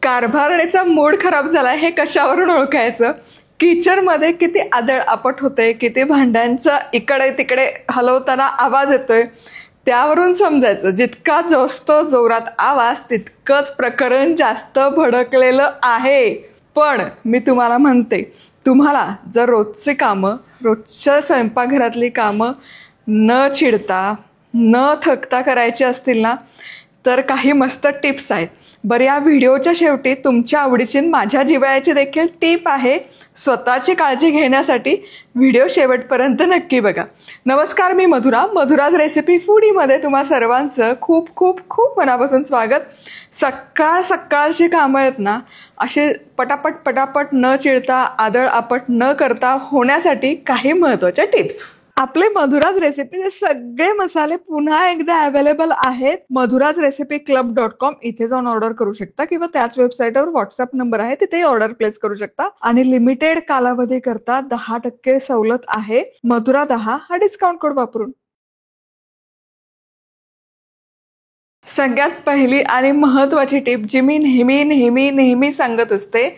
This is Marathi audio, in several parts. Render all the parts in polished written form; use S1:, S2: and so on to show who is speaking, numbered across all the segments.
S1: कारभारणीचा मूड खराब झाला हे कशावरून ओळखायचं? किचनमध्ये किती आदळ आपट होते, किती भांड्यांचा इकडे तिकडे हलवताना आवाज येतोय, त्यावरून समजायचं जितका जास्त जोरात आवाज तितकंच प्रकरण जास्त भडकलेलं आहे. पण मी तुम्हाला म्हणते, तुम्हाला जर रोजची कामं, रोजच्या स्वयंपाकघरातली कामं न चिडता न थकता करायची असतील ना, तर काही मस्त टिप्स आहेत. बरं, या व्हिडिओच्या शेवटी तुमच्या आवडीची माझ्या जिव्हाळ्याची देखील टीप आहे. स्वतःची काळजी घेण्यासाठी व्हिडिओ शेवटपर्यंत नक्की बघा. नमस्कार, मी मधुराज रेसिपी फूडीमध्ये तुम्हा सर्वांचं खूप खूप खूप मनापासून स्वागत. सकाळची कामं आहेत ना, असे पटापट न चिडता आदळ आपट न करता होण्यासाठी काही महत्त्वाच्या टिप्स. आपले मधुराज रेसिपीचे सगळे मसाले पुन्हा एकदा अवेलेबल आहेत madhurazrecipeclub.com. इथे जाऊन ऑर्डर करू शकता किंवा त्याच वेबसाईटवर व्हॉट्सअप नंबर आहे, तिथे ऑर्डर प्लेस करू शकता. आणि लिमिटेड कालावधी करता 10% सवलत आहे. मधुरा 10 हा डिस्काउंट कोड वापरून. सगळ्यात पहिली आणि महत्त्वाची टिप जी मी नेहमी सांगत असते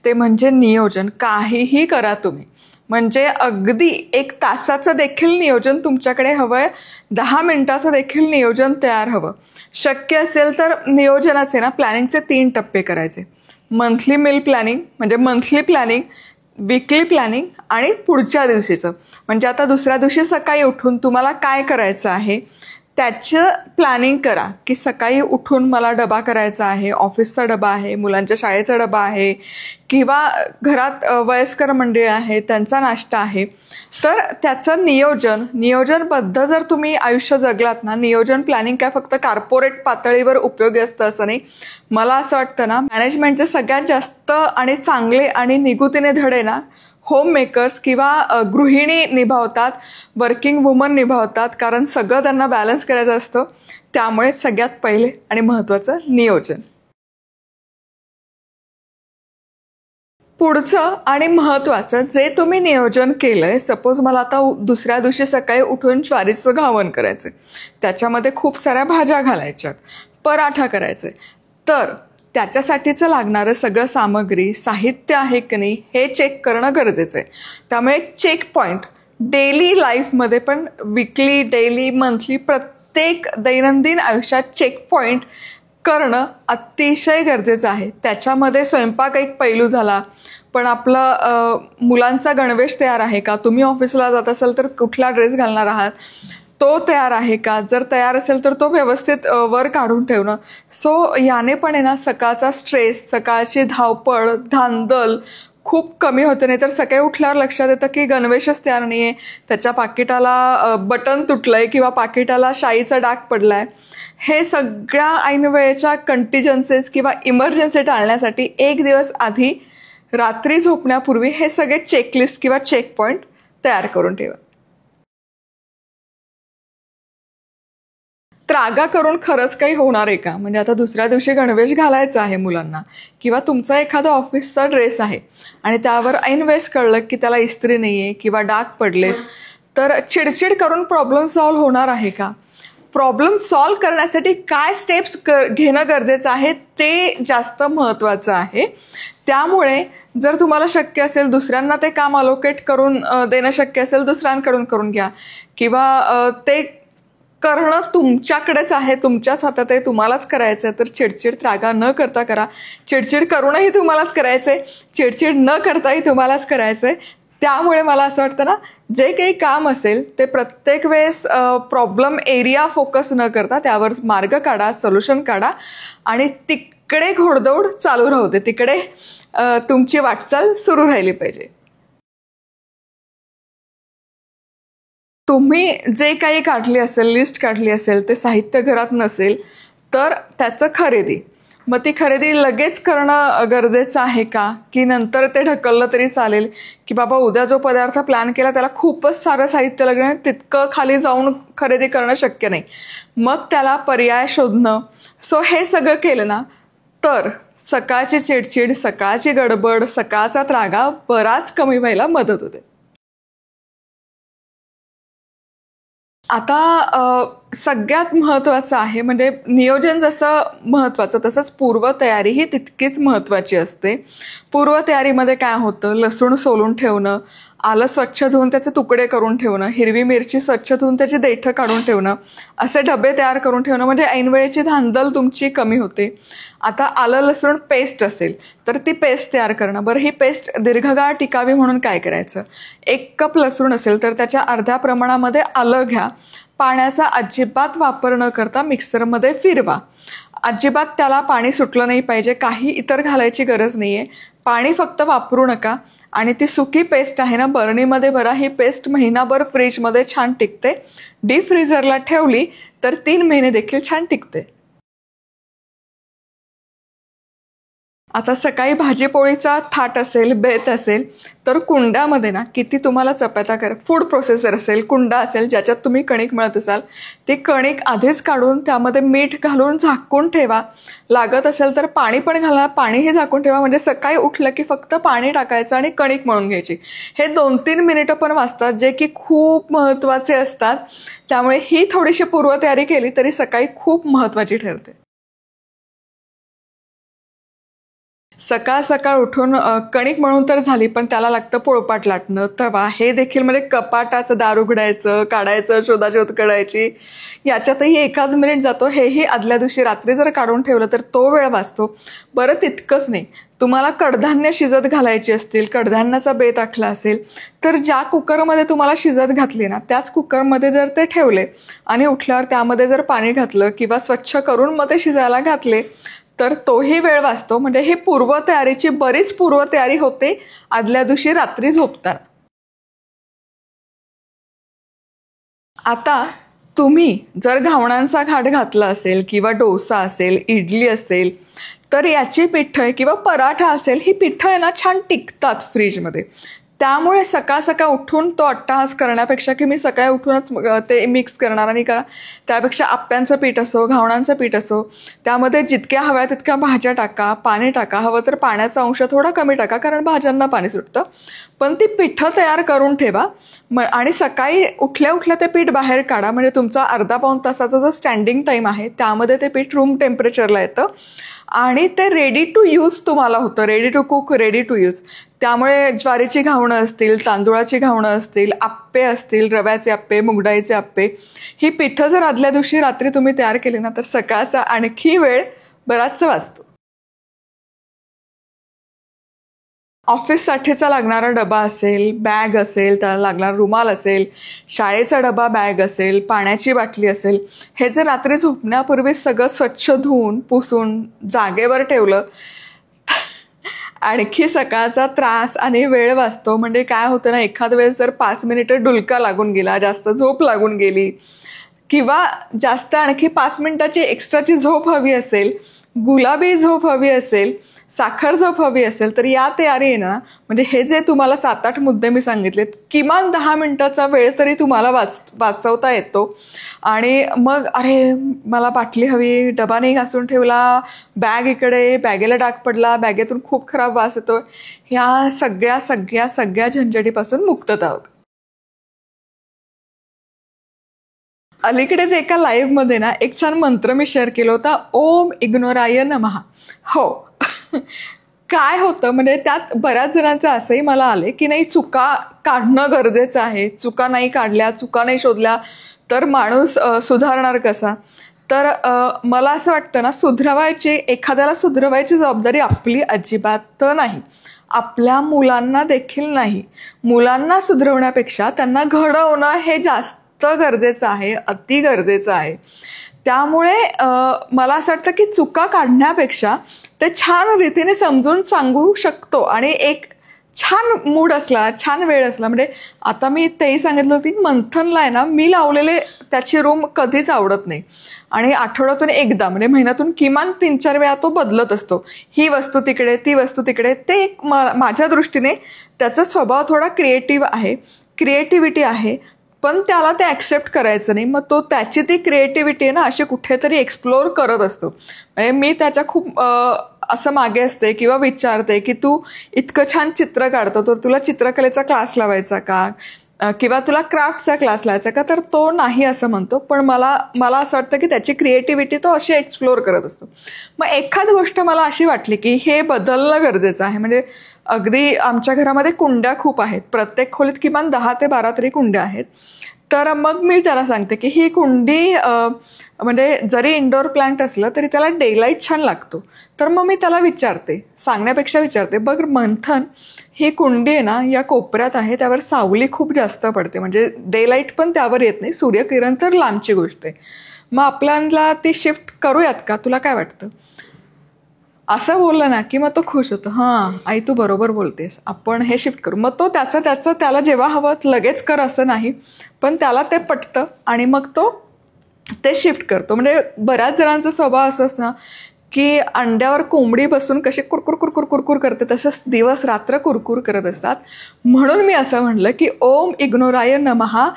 S1: ते म्हणजे नियोजन. काहीही करा तुम्ही, म्हणजे अगदी 1 तासाचं देखील नियोजन तुमच्याकडे हवंय, 10 मिनिटाचं देखील नियोजन तयार हवं. शक्य असेल तर नियोजनाचे ना प्लॅनिंगचे 3 टप्पे करायचे. मंथली मील प्लॅनिंग म्हणजे मंथली प्लॅनिंग, वीकली प्लॅनिंग आणि पुढच्या दिवशीचं म्हणजे आता दुसऱ्या दिवशी सकाळी उठून तुम्हाला काय करायचं आहे त्याचं प्लॅनिंग करा. की सकाळी उठून मला डबा करायचा आहे, ऑफिसचा डबा आहे, मुलांच्या शाळेचा डबा आहे, किंवा घरात वयस्कर मंडळी आहे त्यांचा नाश्ता आहे. तर त्याचं नियोजनबद्ध जर तुम्ही आयुष्य जगलात ना, नियोजन प्लॅनिंग काय फक्त कॉर्पोरेट पातळीवर उपयोगी असतं असं नाही. मला असं वाटतं ना, मॅनेजमेंटचे सगळ्यात जास्त आणि चांगले आणि निगुतीने धडे ना होम मेकर्स किंवा गृहिणी निभावतात, वर्किंग वुमन निभावतात, कारण सगळं त्यांना बॅलन्स करायचं असतं. त्यामुळे सगळ्यात पहिले आणि महत्त्वाचं नियोजन. पुढचं आणि महत्त्वाचं, जे तुम्ही नियोजन केलंय, सपोज मला आता दुसऱ्या दिवशी सकाळी उठून ज्वारीचं घावण करायचं, त्याच्यामध्ये खूप साऱ्या भाज्या घालायच्यात, पराठा करायचे, तर त्याच्यासाठीचं लागणारं सगळं सामग्री साहित्य आहे की नाही हे चेक करणं गरजेचं आहे. त्यामुळे एक चेक पॉईंट डेली लाईफमध्ये पण, वीकली, डेली, मंथली, प्रत्येक दैनंदिन आयुष्यात चेक पॉईंट करणं अतिशय गरजेचं आहे. त्याच्यामध्ये स्वयंपाक एक पैलू झाला, पण आपलं मुलांचा गणवेश तयार आहे का, तुम्ही ऑफिसला जात असाल तर कुठला ड्रेस घालणार आहात तो तयार आहे का, जर तयार असेल तर तो व्यवस्थित वर काढून ठेवणं. सो याने पण आहे ना सकाळचा स्ट्रेस, सकाळची धावपळ, धांदल खूप कमी होते. नाही तर सकाळी उठल्यावर लक्षात येतं की गणवेशच तयार नाही आहे, त्याच्या पाकिटाला बटन तुटलंय किंवा पाकिटाला शाईचा डाग पडलाय. हे सगळ्या ऐनवेळेच्या कंटिजन्सीज किंवा इमर्जन्सी टाळण्यासाठी 1 दिवस आधी रात्री झोपण्यापूर्वी हे सगळे चेकलिस्ट किंवा चेक पॉईंट तयार करून ठेवा. त्रागा करून खरंच काही होणार आहे का? म्हणजे आता दुसऱ्या दिवशी गणवेश घालायचा आहे मुलांना, किंवा तुमचा एखादा ऑफिसचा ड्रेस आहे आणि त्यावर ऐनवेळेस कळलं की त्याला इस्त्री नाही आहे किंवा डाग पडलेत, तर चिडचिड करून प्रॉब्लेम सॉल्व्ह होणार आहे का? प्रॉब्लेम सॉल्व्ह करण्यासाठी काय स्टेप्स घेणं गरजेचं आहे ते जास्त महत्त्वाचं आहे. त्यामुळे जर तुम्हाला शक्य असेल दुसऱ्यांना ते काम अलोकेट करून देणं शक्य असेल, दुसऱ्यांकडून करून घ्या, किंवा ते करणं तुमच्याकडेच आहे, तुमच्याच हातात आहे, तुम्हालाच करायचं आहे, तर चिडचिड त्रागा न करता करा. चिडचिड करूनही तुम्हालाच करायचं आहे, चिडचिड न करताही तुम्हालाच करायचं आहे. त्यामुळे मला असं वाटतं ना, जे काही काम असेल ते प्रत्येक वेळेस प्रॉब्लेम एरिया फोकस न करता त्यावर मार्ग काढा, सोल्युशन काढा आणि तिकडे घोडदौड चालू राहू दे, तिकडे तुमची वाटचाल सुरू राहिली पाहिजे. तुम्ही जे काही काढली असेल, लिस्ट काढली असेल, ते साहित्य घरात नसेल तर त्याचं खरेदी, मग ती खरेदी लगेच करणं गरजेचं आहे का, की नंतर ते ढकललं तरी चालेल, की बाबा उद्या जो पदार्थ प्लॅन केला त्याला खूपच सारं साहित्य लागणार, तितकं खाली जाऊन खरेदी करणं शक्य नाही, मग त्याला पर्याय शोधणं. सो हे सगळं केलं ना तर सकाळची चिडचिड, सकाळची गडबड, सकाळचा त्रागा बराच कमी व्हायला मदत होते. आता सगळ्यात महत्त्वाचं आहे म्हणजे नियोजन जसं महत्त्वाचं तसंच पूर्वतयारीही तितकीच महत्त्वाची असते. पूर्वतयारीमध्ये काय होतं, लसूण सोलून ठेवणं, आलं स्वच्छ धुवून त्याचे तुकडे करून ठेवणं, हिरवी मिरची स्वच्छ धुवून त्याची देठं काढून ठेवणं, असे डबे तयार करून ठेवणं म्हणजे ऐनवेळेची धांदल तुमची कमी होते. आता आलं लसूण पेस्ट असेल तर ती पेस्ट तयार करणं. बरं, ही पेस्ट दीर्घकाळ टिकावी म्हणून काय करायचं, 1 कप लसूण असेल तर त्याच्या अर्ध्या प्रमाणामध्ये आलं घ्या. पाण्याचा अजिबात वापर न करता मिक्सरमध्ये फिरवा. अजिबात त्याला पाणी सुटलं नाही पाहिजे, काही इतर घालायची गरज नाही आहे. पाणी फक्त वापरू नका. आणि ती सुकी पेस्ट आहे ना, बरणीमध्ये भरा. ही पेस्ट महिनाभर फ्रीजमध्ये छान टिकते. डीप फ्रीझरला ठेवली तर 3 महिने देखील छान टिकते. आता सकाळी भाजीपोळीचा थाट असेल, बेत असेल तर कुंडामध्ये ना किती तुम्हाला चपात्या करा, फूड प्रोसेसर असेल, कुंडा असेल ज्याच्यात तुम्ही कणिक मळत असाल, ती कणिक आधीच काढून त्यामध्ये मीठ घालून झाकून ठेवा. लागत असेल तर पाणी पण घाला, पाणीही झाकून ठेवा. म्हणजे सकाळी उठलं की फक्त पाणी टाकायचं आणि कणिक मळून घ्यायची. हे 2-3 मिनिटं पण वाचतात, जे की खूप महत्त्वाचे असतात. त्यामुळे ही थोडीशी पूर्वतयारी केली तरी सकाळी खूप महत्त्वाची ठरते. सकाळ सकाळ उठून कणिक मळून तर झाली, पण त्याला लागतं पोळपाट लाटणं, तवा, हे देखील म्हणजे कपाटाचं दार उघडायचं, काढायचं, शोधाशोध करायची, याच्यातही एखाद मिनिट जातो. हेही आदल्या दिवशी रात्री जर काढून ठेवलं तर तो वेळ वाचतो. बरं, तितकंच नाही, तुम्हाला कडधान्य शिजत घालायची असतील, कडधान्याचा बेत आखला असेल तर ज्या कुकरमध्ये तुम्हाला शिजत घातली ना त्याच कुकरमध्ये जर ते ठेवले आणि उठल्यावर त्यामध्ये जर पाणी घातलं किंवा स्वच्छ करून मग ते शिजायला घातले तर तोही वेळ वाचतो. म्हणजे ही पूर्वतयारीची बरीच पूर्वतयारी होते आदल्या दिवशी रात्री झोपताना. आता तुम्ही जर घावणांचा घाट घातला असेल किंवा डोसा असेल, इडली असेल तर याची पिठं किंवा पराठा असेल, ही पिठं आहे ना छान टिकतात फ्रीजमध्ये. त्यामुळे सकाळ सकाळ उठून तो अट्टाहास करण्यापेक्षा की मी सकाळी उठूनच ते मिक्स करणार आणि करा, त्यापेक्षा आप्यांचं पीठ असो, घावणांचं पीठ असो, त्यामध्ये जितक्या हव्या तितक्या भाज्या टाका, पाणी टाका. हवं तर पाण्याचा अंश थोडा कमी टाका, कारण भाज्यांना पाणी सुटतं. पण ती पिठं तयार करून ठेवा. आणि सकाळी उठल्या उठल्या ते पीठ बाहेर काढा. म्हणजे तुमचा अर्धा-पाऊण तासाचा जो स्टँडिंग टाईम आहे त्यामध्ये ते पीठ रूम टेम्परेचरला येतं आणि ते रेडी टू यूज तुम्हाला होतं. Ready to cook, ready to use. त्यामुळे ज्वारीची घावणं असतील, तांदुळाची घावणं असतील, आप्पे असतील, रव्याचे आप्पे, मुगडाळीचे आप्पे, ही पिठं जर आदल्या दिवशी रात्री तुम्ही तयार केली ना तर सकाळचा आणखी वेळ बराचसा वाचतो. ऑफिससाठीचा लागणारा डबा असेल, बॅग असेल, त्याला लागणारा रुमाल असेल, शाळेचा डबा बॅग असेल, पाण्याची बाटली असेल, हे जर रात्री झोपण्यापूर्वी सगळं स्वच्छ धुवून पुसून जागेवर ठेवलं आणखी सकाळचा त्रास आणि वेळ वाचतो. म्हणजे काय होतं ना, एखाद वेळेस जर 5 मिनिटं डुलका लागून गेला, जास्त झोप लागून गेली किंवा जास्त आणखी 5 मिनिटाची एक्स्ट्राची झोप हवी असेल, गुलाबी झोप हवी असेल, साखर झोप हवी असेल तर या तयारी आहे ना, म्हणजे हे जे तुम्हाला 7-8 मुद्दे मी सांगितलेत, किमान 10 मिनिटाचा वेळ तरी तुम्हाला वाचवता येतो. आणि मग अरे मला बाटली हवी, डबा नाही घासून ठेवला, बॅग इकडे, बॅगेला डाग पडला, बॅगेतून खूप खराब वास येतो, ह्या सगळ्या सगळ्या सगळ्या झंझटीपासून मुक्तता होते. अलीकडेच एका लाईव्हमध्ये ना एक छान मंत्र मी शेअर केला होता, ओम इग्नोराय नमः. हो, काय होतं म्हणजे त्यात बऱ्याच जणांचं असंही मला आले की नाही, चुका काढणं गरजेचं आहे, चुका नाही काढल्या, चुका नाही शोधल्या तर माणूस सुधारणार कसा. तर मला असं वाटतं ना, एखाद्याला सुधरवायची जबाबदारी आपली अजिबात नाही, आपल्या मुलांना देखील नाही. मुलांना सुधरवण्यापेक्षा त्यांना घडवणं हे जास्त गरजेचं आहे, अति गरजेचं आहे. त्यामुळे मला असं वाटतं की चुका काढण्यापेक्षा ते छान रीतीने समजून सांगू शकतो आणि एक छान मूड असला, छान वेळ असला. म्हणजे आता मी तेही सांगितलं होतं की मंथनला आहे ना, मी लावलेले त्याची रूम कधीच आवडत नाही आणि आठवड्यातून एकदा म्हणजे महिन्यातून किमान 3-4 वेळा तो बदलत असतो. ही वस्तू तिकडे, ती वस्तू तिकडे. ते एक माझ्या दृष्टीने त्याचा स्वभाव थोडा क्रिएटिव्हिटी आहे, पण त्याला ते ॲक्सेप्ट करायचं नाही. मग तो त्याची ती क्रिएटिव्हिटी ना अशी कुठेतरी एक्सप्लोअर करत असतो. म्हणजे मी त्याच्या खूप असं मागे असते किंवा विचारते की तू इतकं छान चित्र काढतो तर तुला चित्रकलेचा क्लास लावायचा का, किंवा तुला क्राफ्टचा क्लास लावायचा का, तर तो नाही असं म्हणतो. पण मला असं वाटतं की त्याची क्रिएटिव्हिटी तो अशी एक्सप्लोअर करत असतो. मग एखादी गोष्ट मला अशी वाटली की हे बदलणं गरजेचं आहे. म्हणजे अगदी आमच्या घरामध्ये कुंड्या खूप आहेत, प्रत्येक खोलीत किमान 10 ते 12 तरी कुंड्या आहेत. तर मग मी त्याला सांगते की ही कुंडी म्हणजे जरी इंडोर प्लांट असलं तरी त्याला डेलाईट छान लागतो. तर मग मी त्याला सांगण्यापेक्षा विचारते, बघ मंथन, ही कुंडी आहे ना या कोपऱ्यात आहे, त्यावर सावली खूप जास्त पडते, म्हणजे डेलाईट पण त्यावर येत नाही, सूर्यकिरण तर लांबची गोष्ट आहे. मग आपल्याला ती शिफ्ट करूयात का, तुला काय वाटतं? असं बोललं ना की मग तो खुश होतो. हां आई, तू बरोबर बोलतेस, आपण हे शिफ्ट करू. मग तो त्याचं त्याला जेव्हा हवं लगेच कर असं नाही, पण त्याला ते पटतं आणि मग तो ते शिफ्ट करतो. म्हणजे बऱ्याच जणांचा स्वभाव असं असतं ना की अंड्यावर कोंबडी बसून कशी कुरकुर कुरकुर कुरकुर करते तसंच दिवस रात्र कुरकुर करत असतात. म्हणून मी असं म्हटलं की ओम इग्नोराय नमहा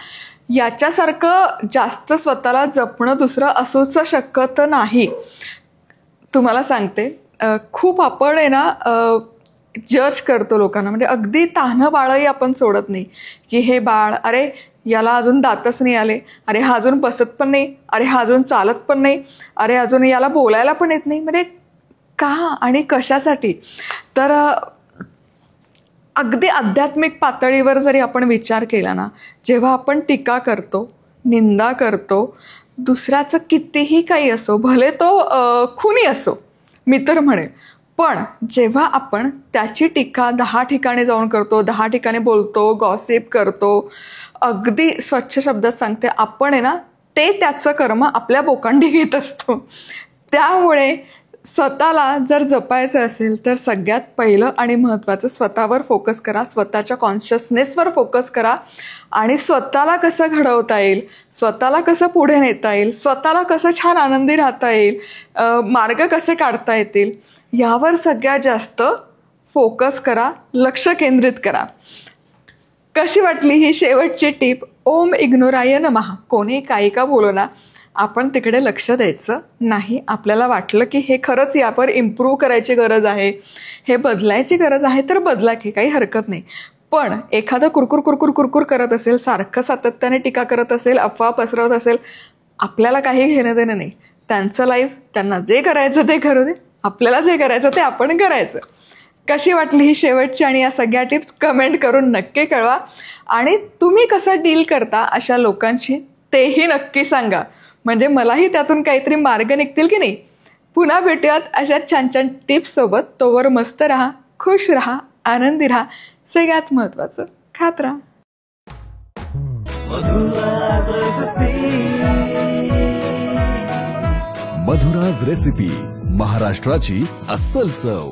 S1: याच्यासारखं जास्त स्वतःला जपणं दुसरं असूच शक्यत नाही. तुम्हाला सांगते, खूप आपण आहे ना जज करतो लोकांना. म्हणजे अगदी तान्हं बाळही आपण सोडत नाही की हे बाळ, अरे याला अजून दातच नाही आले, अरे हा अजून बसत पण नाही, अरे हा अजून चालत पण नाही, अरे अजून याला बोलायला पण येत नाही. म्हणजे का आणि कशासाठी? तर अगदी आध्यात्मिक पातळीवर जरी आपण विचार केला ना, जेव्हा आपण टीका करतो, निंदा करतो, दुसऱ्याचं कितीही काही असो, भले तो खुनी असो, मी तर म्हणेन, पण जेव्हा आपण त्याची टीका 10 ठिकाणी जाऊन करतो, 10 ठिकाणी बोलतो, गॉसिप करतो, अगदी स्वच्छ शब्दात सांगते, आपण आहे ना ते त्याचं कर्म आपल्या बोकांडी घेत असतो. त्यामुळे स्वतःला जर जपायचं असेल तर सगळ्यात पहिलं आणि महत्त्वाचं स्वतःवर फोकस करा, स्वतःच्या कॉन्शियसनेसवर फोकस करा आणि स्वतःला कसं घडवता येईल, स्वतःला कसं पुढे नेता येईल, स्वतःला कसं छान आनंदी राहता येईल, मार्ग कसे काढता येतील, यावर सगळ्यात जास्त फोकस करा, लक्ष केंद्रित करा. कशी वाटली ही शेवटची टीप? ओम इग्नोराय नमः. कोणी काही का बोलो ना, आपण तिकडे लक्ष द्यायचं नाही. आपल्याला वाटलं की हे खरंच यावर इम्प्रूव्ह करायची गरज आहे, हे बदलायची गरज आहे, तर बदला की, काही हरकत नाही. पण एखादं कुरकुर कुरकुर कुरकुर करत असेल, सारखं सातत्याने टीका करत असेल, अफवा पसरवत असेल, आपल्याला काही घेणं देणं नाही. त्यांचं लाईफ, त्यांना जे करायचं ते करू दे, आपल्याला जे करायचं ते आपण करायचं. कशी वाटली ही शेवटची आणि या सगळ्या टिप्स कमेंट करून नक्की कळवा. आणि तुम्ही कसं डील करता अशा लोकांशी तेही नक्की सांगा, म्हणजे मलाही त्यातून काहीतरी मार्ग निघतील की नाही. पुन्हा भेटूयात अशा छान छान टिप्ससोबत. तोवर मस्त राहा, खुश राहा, आनंदी राहा, सगळ्यात महत्त्वाचं खात राहा.
S2: मधुराज रेसिपी, महाराष्ट्राची अस्सल चव.